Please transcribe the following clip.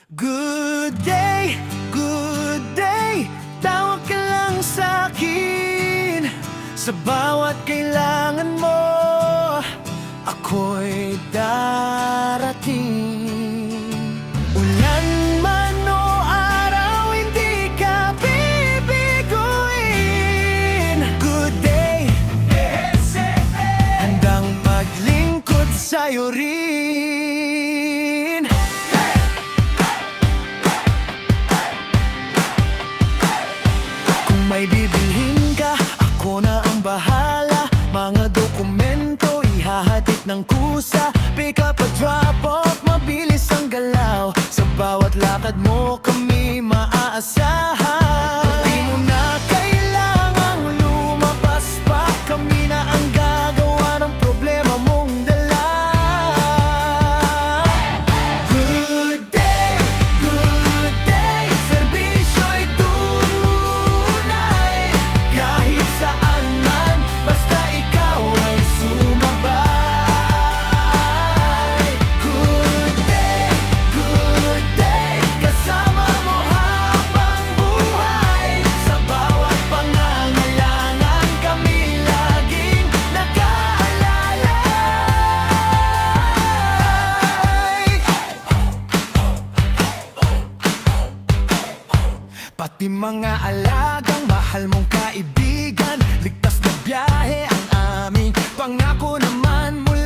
Good day, tawag ka lang sa'kin. Sa bawat kailangan mo, ako'y darating. Ulan man o araw, hindi ka bibiguin. Good day, handang maglingkod sa'yo rin. Kung may bibilhin ka, ako na ang bahala. Mga dokumento, ihahatid ng kusa. Pick up a drop off, mabilis ang galaw. Sa bawat lakad mo kami maaasahan. Di mo na kailangang lumabas pa, kami na ang gagawa ng problema mong dala. Good day, serbisyo'y tunay. Kahit saan man, basta ikaw ay sumabay. Good day, kasama mo habang buhay. Sa bawat pangangailangan, kami laging nakaalalay. Pati mga alagang mahal mong kaibigan, ligtas na biyahe ang aming pangako naman mula